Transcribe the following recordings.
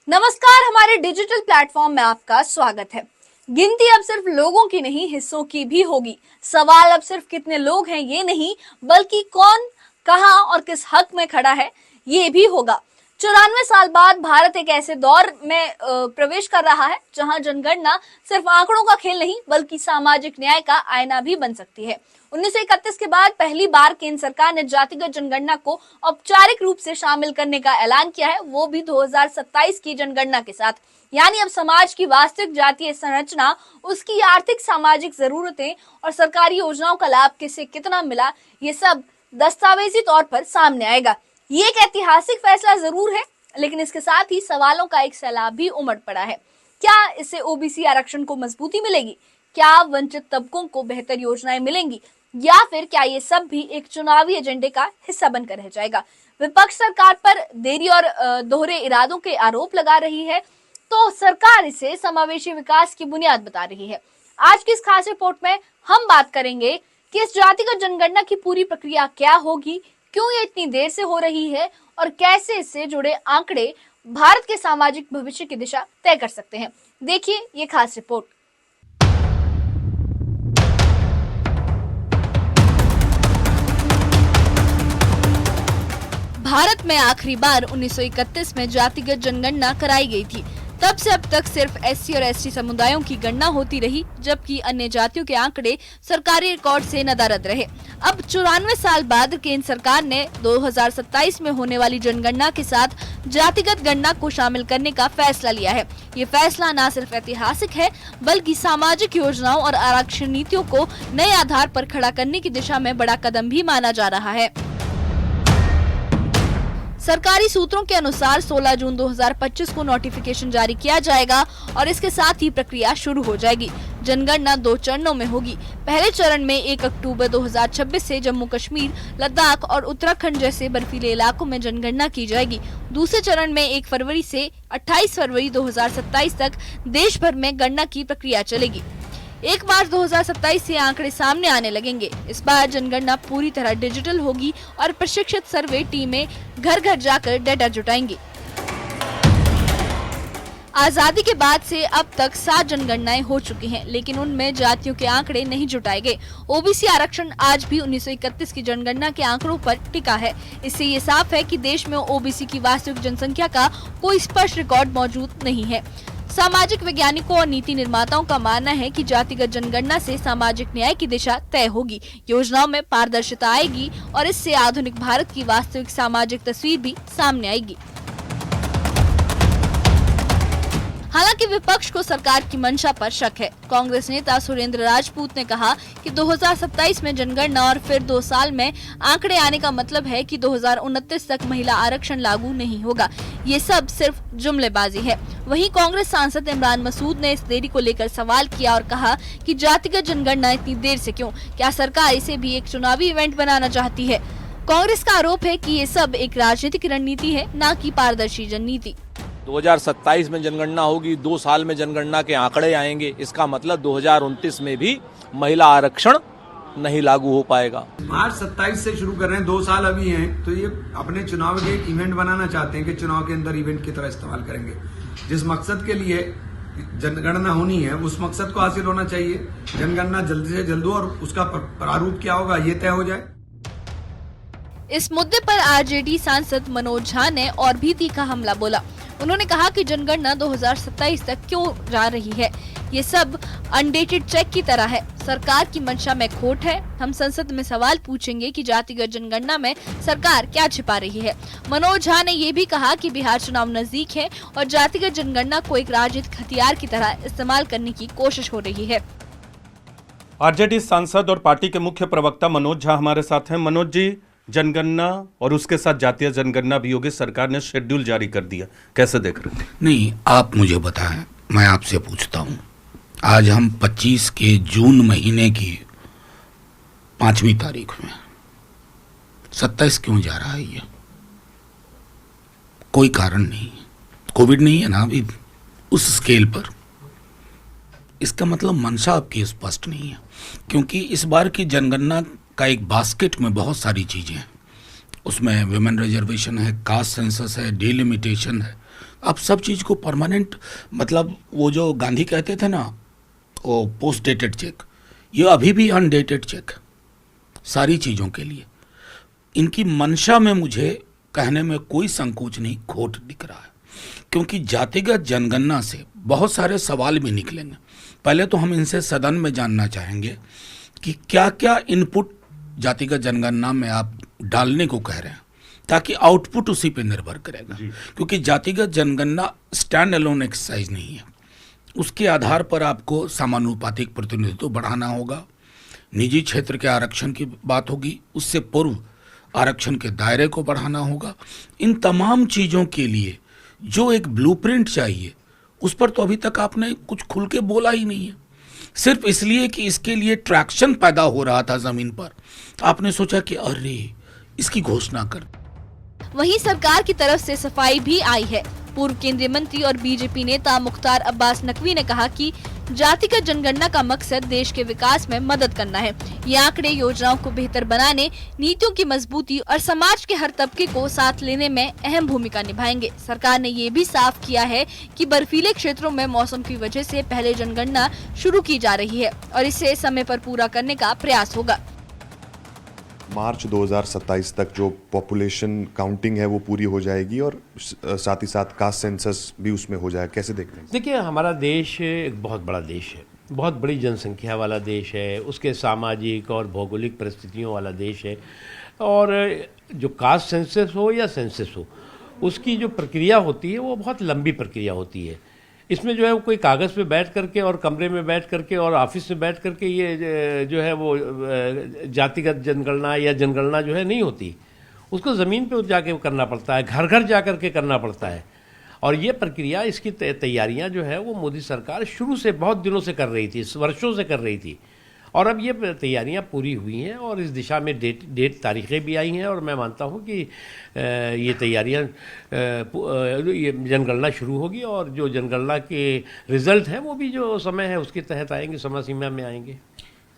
नमस्कार, हमारे digital platform में आपका स्वागत है। गिनती अब सिर्फ लोगों की नहीं, हिस्सों की भी होगी। सवाल अब सिर्फ कितने लोग हैं ये नहीं, बल्कि कौन, कहां और किस हक में खड़ा है ये भी होगा। 94 साल बाद भारत एक ऐसे दौर में प्रवेश कर रहा है जहां जनगणना सिर्फ आंकड़ों का खेल नहीं बल्कि सामाजिक न्याय का आईना भी बन सकती है। 1931 के बाद पहली बार केंद्र सरकार ने जातिगत जनगणना को औपचारिक रूप से शामिल करने का ऐलान किया है, वो भी 2027 की जनगणना के साथ। यानी अब समाज की वास्तविक जातीय संरचना, उसकी आर्थिक सामाजिक जरूरतें और सरकारी योजनाओं का लाभ किसे कितना मिला, ये सब दस्तावेजी तौर पर सामने आएगा। ये एक ऐतिहासिक फैसला जरूर है, लेकिन इसके साथ ही सवालों का एक सैलाब भी उमड़ पड़ा है। क्या इससे ओबीसी आरक्षण को मजबूती मिलेगी? क्या वंचित तबकों को बेहतर योजनाएं मिलेंगी? या फिर क्या ये सब भी एक चुनावी एजेंडे का हिस्सा बनकर रह जाएगा? विपक्ष सरकार पर देरी और दोहरे इरादों के आरोप लगा रही है, तो सरकार इसे समावेशी विकास की बुनियाद बता रही है। आज की इस खास रिपोर्ट में हम बात करेंगे कि इस जातिगत जनगणना की पूरी प्रक्रिया क्या होगी, क्यों ये इतनी देर से हो रही है और कैसे इससे जुड़े आंकड़े भारत के सामाजिक भविष्य की दिशा तय कर सकते हैं। देखिए ये खास रिपोर्ट। भारत में आखिरी बार 1931 में जातिगत जनगणना कराई गई थी। तब से अब तक सिर्फ एससी और एसटी समुदायों की गणना होती रही, जबकि अन्य जातियों के आंकड़े सरकारी रिकॉर्ड से नदारद रहे। अब 94 साल बाद केंद्र सरकार ने 2027 में होने वाली जनगणना के साथ जातिगत गणना को शामिल करने का फैसला लिया है। ये फैसला न सिर्फ ऐतिहासिक है, बल्कि सामाजिक योजनाओं और आरक्षण नीतियों को नए आधार पर खड़ा करने की दिशा में बड़ा कदम भी माना जा रहा है। सरकारी सूत्रों के अनुसार 16 जून 2025 को नोटिफिकेशन जारी किया जाएगा और इसके साथ ही प्रक्रिया शुरू हो जाएगी। जनगणना 2 चरणों में होगी। पहले चरण में 1 अक्टूबर 2026 से जम्मू कश्मीर, लद्दाख और उत्तराखंड जैसे बर्फीले इलाकों में जनगणना की जाएगी। दूसरे चरण में 1 फरवरी से 28 फरवरी 2027 तक देश भर में गणना की प्रक्रिया चलेगी। 1 मार्च 2027 से आंकड़े सामने आने लगेंगे। इस बार जनगणना पूरी तरह डिजिटल होगी और प्रशिक्षित सर्वे टीमें घर घर जाकर डेटा जुटाएंगी। आजादी के बाद से अब तक 7 जनगणनाएं हो चुकी हैं, लेकिन उनमें जातियों के आंकड़े नहीं जुटाए गए। ओबीसी आरक्षण आज भी 1931 की जनगणना के आंकड़ों पर टिका है। इससे ये साफ है कि देश में ओबीसी की वास्तविक जनसंख्या का कोई स्पष्ट रिकॉर्ड मौजूद नहीं है। सामाजिक वैज्ञानिकों और नीति निर्माताओं का मानना है कि जातिगत जनगणना से सामाजिक न्याय की दिशा तय होगी, योजनाओं में पारदर्शिता आएगी और इससे आधुनिक भारत की वास्तविक सामाजिक तस्वीर भी सामने आएगी। हालांकि विपक्ष को सरकार की मंशा पर शक है। कांग्रेस नेता सुरेंद्र राजपूत ने कहा कि 2027 में जनगणना और फिर 2 साल में आंकड़े आने का मतलब है कि 2029 तक महिला आरक्षण लागू नहीं होगा। ये सब सिर्फ जुमलेबाजी है। वहीं कांग्रेस सांसद इमरान मसूद ने इस देरी को लेकर सवाल किया और कहा कि जातिगत जनगणना इतनी देर से क्यों? क्या सरकार इसे भी एक चुनावी इवेंट बनाना चाहती है? कांग्रेस का आरोप है कि ये सब एक राजनीतिक रणनीति है, न कि पारदर्शी जननीति। 2027 में जनगणना होगी, 2 साल में जनगणना के आंकड़े आएंगे। इसका मतलब 2029 में भी महिला आरक्षण नहीं लागू हो पाएगा। मार्च 27 से शुरू कर रहे हैं, 2 साल अभी हैं, तो ये अपने चुनाव के एक इवेंट बनाना चाहते हैं कि चुनाव के अंदर इवेंट की तरह इस्तेमाल करेंगे। जिस मकसद के लिए जनगणना होनी है उस मकसद को हासिल होना चाहिए। जनगणना जल्दी से जल्द हो और उसका प्रारूप क्या होगा ये तय हो जाए। इस मुद्दे पर आरजेडी सांसद मनोज झा ने और भी तीखा हमला बोला। उन्होंने कहा कि जनगणना 2027 तक क्यों जा रही है? ये सब अनडेटेड चेक की तरह है। सरकार की मंशा में खोट है। हम संसद में सवाल पूछेंगे कि जातिगत जनगणना में सरकार क्या छिपा रही है। मनोज झा ने ये भी कहा कि बिहार चुनाव नजदीक है और जातिगत जनगणना को एक राजनीतिक हथियार की तरह इस्तेमाल करने की कोशिश हो रही है। आरजेडी सांसद और पार्टी के मुख्य प्रवक्ता मनोज झा हमारे साथ हैं। मनोज जी, जनगणना और उसके साथ जातीय जनगणना भी होगी, सरकार ने शेड्यूल जारी कर दिया, कैसे देख रहे हैं? नहीं, आप मुझे बताएं, मैं आपसे पूछता हूं। आज हम 25 के जून महीने की 5वीं तारीख में 27 क्यों जा रहा है? ये कोई कारण नहीं, कोविड नहीं है ना अभी उस स्केल पर। इसका मतलब मंशा आपकी स्पष्ट नहीं है, क्योंकि इस बार की जनगणना का एक बास्केट में बहुत सारी चीज़ें हैं। उसमें विमेन रिजर्वेशन है, कास्ट सेंसस है, डिलिमिटेशन है, आप सब चीज़ को परमानेंट, मतलब वो जो गांधी कहते थे ना, वो पोस्ट डेटेड चेक, ये अभी भी अनडेटेड चेक सारी चीज़ों के लिए। इनकी मंशा में मुझे कहने में कोई संकोच नहीं, खोट दिख रहा है, क्योंकि जातिगत जनगणना से बहुत सारे सवाल भी निकलेंगे। पहले तो हम इनसे सदन में जानना चाहेंगे कि क्या क्या इनपुट जातिगत जनगणना में आप डालने को कह रहे हैं, ताकि आउटपुट उसी पे निर्भर करेगा। क्योंकि जातिगत जनगणना स्टैंड अलोन एक्सरसाइज नहीं है, उसके आधार पर आपको समानुपातिक प्रतिनिधित्व बढ़ाना होगा, निजी क्षेत्र के आरक्षण की बात होगी, उससे पूर्व आरक्षण के दायरे को बढ़ाना होगा। इन तमाम चीज़ों के लिए जो एक ब्लूप्रिंट चाहिए, उस पर तो अभी तक आपने कुछ खुल के बोला ही नहीं है। सिर्फ इसलिए कि इसके लिए ट्रैक्शन पैदा हो रहा था ज़मीन पर, आपने सोचा कि अरे इसकी घोषणा कर। वहीं सरकार की तरफ से सफाई भी आई है। पूर्व केंद्रीय मंत्री और बीजेपी नेता मुख्तार अब्बास नकवी ने कहा कि जातिगत जनगणना का मकसद देश के विकास में मदद करना है। ये आंकड़े योजनाओं को बेहतर बनाने, नीतियों की मजबूती और समाज के हर तबके को साथ लेने में अहम भूमिका निभाएंगे। सरकार ने ये भी साफ किया है कि बर्फीले क्षेत्रों में मौसम की वजह से पहले जनगणना शुरू की जा रही है और इसे समय पर पूरा करने का प्रयास होगा। मार्च 2027 तक जो पॉपुलेशन काउंटिंग है वो पूरी हो जाएगी और साथ ही साथ कास्ट सेंसस भी उसमें हो जाएगा, कैसे देख रहे हैं? देखिए, हमारा देश एक बहुत बड़ा देश है, बहुत बड़ी जनसंख्या वाला देश है, उसके सामाजिक और भौगोलिक परिस्थितियों वाला देश है। और जो कास्ट सेंसस हो या सेंसस हो, उसकी जो प्रक्रिया होती है वो बहुत लंबी प्रक्रिया होती है। इसमें जो है वो कोई कागज़ पे बैठ करके और कमरे में बैठ करके और ऑफिस में बैठ करके ये जो है वो जातिगत जनगणना या जनगणना जो है नहीं होती। उसको ज़मीन पे जाके करना पड़ता है, घर घर जा करके करना पड़ता है। और ये प्रक्रिया, इसकी तैयारियां जो है वो मोदी सरकार शुरू से बहुत दिनों से कर रही थी, वर्षों से कर रही थी। और अब ये तैयारियां पूरी हुई हैं और इस दिशा में डेट तारीखें भी आई हैं और मैं मानता हूं कि ये तैयारियां, ये जनगणना शुरू होगी और जो जनगणना के रिजल्ट हैं वो भी जो समय है उसके तहत आएंगे, समय सीमा में आएंगे।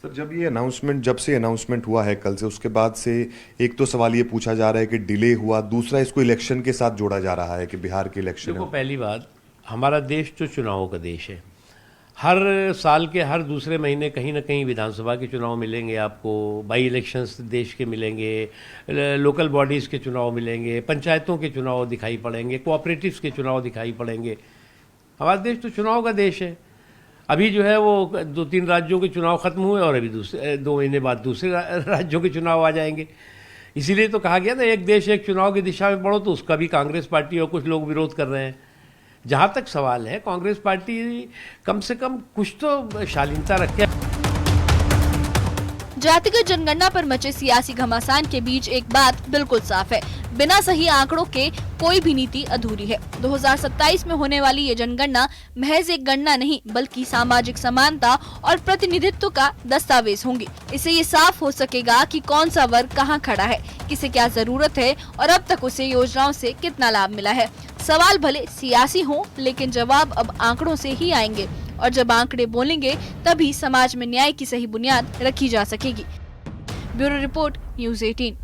सर, जब से अनाउंसमेंट हुआ है कल से, उसके बाद से एक तो सवाल ये पूछा जा रहा है कि डिले हुआ, दूसरा इसको इलेक्शन के साथ जोड़ा जा रहा है कि बिहार के इलेक्शन। देखो, पहली बात, हमारा देश तो चुनावों का देश है। हर साल के हर दूसरे महीने कहीं ना कहीं विधानसभा के चुनाव मिलेंगे आपको, बाई इलेक्शंस देश के मिलेंगे, लोकल बॉडीज़ के चुनाव मिलेंगे, पंचायतों के चुनाव दिखाई पड़ेंगे, कोऑपरेटिव्स के चुनाव दिखाई पड़ेंगे। हमारा देश तो चुनाव का देश है। अभी जो है वो 2-3 राज्यों के चुनाव खत्म हुए और अभी 2 महीने बाद दूसरे राज्यों के चुनाव आ जाएंगे। इसीलिए तो कहा गया ना, एक देश एक चुनाव की दिशा में बढ़ो, तो उसका भी कांग्रेस पार्टी और कुछ लोग विरोध कर रहे हैं। जहां तक सवाल है, कांग्रेस पार्टी कम से कम कुछ तो शालीनता रखे। जातिगत जनगणना पर मचे सियासी घमासान के बीच एक बात बिल्कुल साफ है, बिना सही आंकड़ों के कोई भी नीति अधूरी है। 2027 में होने वाली ये जनगणना महज एक गणना नहीं, बल्कि सामाजिक समानता और प्रतिनिधित्व का दस्तावेज होंगी। इससे ये साफ हो सकेगा कि कौन सा वर्ग कहाँ खड़ा है, किसे क्या जरूरत है और अब तक उसे योजनाओं से कितना लाभ मिला है। सवाल भले सियासी हों, लेकिन जवाब अब आंकड़ों से ही आएंगे और जब आंकड़े बोलेंगे तभी समाज में न्याय की सही बुनियाद रखी जा सकेगी। Bureau report, news 18।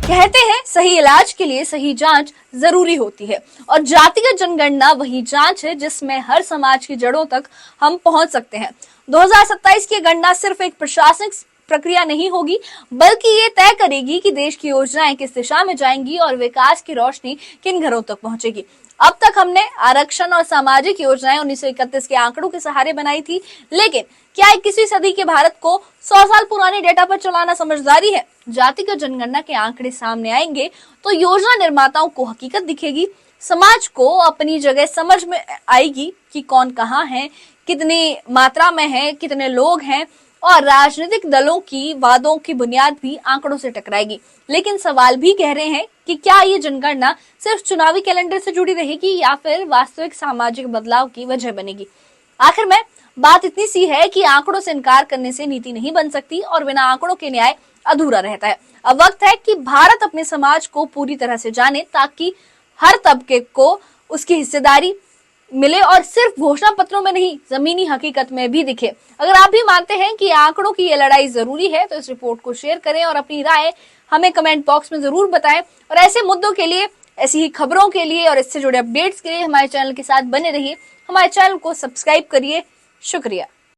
कहते हैं सही इलाज के लिए सही जांच जरूरी होती है और जातिगत जनगणना वही जांच है जिसमें हर समाज की जड़ों तक हम पहुंच सकते हैं। 2027 की गणना सिर्फ एक प्रशासनिक प्रक्रिया नहीं होगी, बल्कि ये तय करेगी कि देश की योजनाएं किस दिशा में जाएंगी और विकास की रोशनी किन घरों तक पहुंचेगी। अब तक हमने आरक्षण और सामाजिक योजनाएं 1931 के आंकड़ों के सहारे बनाई थी, लेकिन क्या 21वीं सदी के भारत को 100 साल पुराने डेटा पर चलाना समझदारी है? जातिगत जनगणना के आंकड़े सामने आएंगे तो योजना निर्माताओं को हकीकत दिखेगी, समाज को अपनी जगह समझ में आएगी कि कौन कहाँ है, कितनी मात्रा में है, कितने लोग हैं, और राजनीतिक दलों की वादों की बुनियाद भी आंकड़ों से टकराएगी। लेकिन सवाल भी कह रहे हैं कि क्या ये जनगणना सिर्फ चुनावी कैलेंडर से जुड़ी रहेगी या फिर वास्तविक सामाजिक बदलाव की वजह बनेगी? आखिर में बात इतनी सी है कि आंकड़ों से इनकार करने से नीति नहीं बन सकती और बिना आंकड़ों के न्याय अधूरा रहता है। अब वक्त है कि भारत अपने समाज को पूरी तरह से जाने, ताकि हर तबके को उसकी हिस्सेदारी मिले और सिर्फ घोषणा पत्रों में नहीं, जमीनी हकीकत में भी दिखे। अगर आप भी मानते हैं कि आंकड़ों की ये लड़ाई जरूरी है तो इस रिपोर्ट को शेयर करें और अपनी राय हमें कमेंट बॉक्स में जरूर बताएं। और ऐसे मुद्दों के लिए, ऐसी ही खबरों के लिए और इससे जुड़े अपडेट्स के लिए हमारे चैनल के साथ बने रहिए। हमारे चैनल को सब्सक्राइब करिए। शुक्रिया।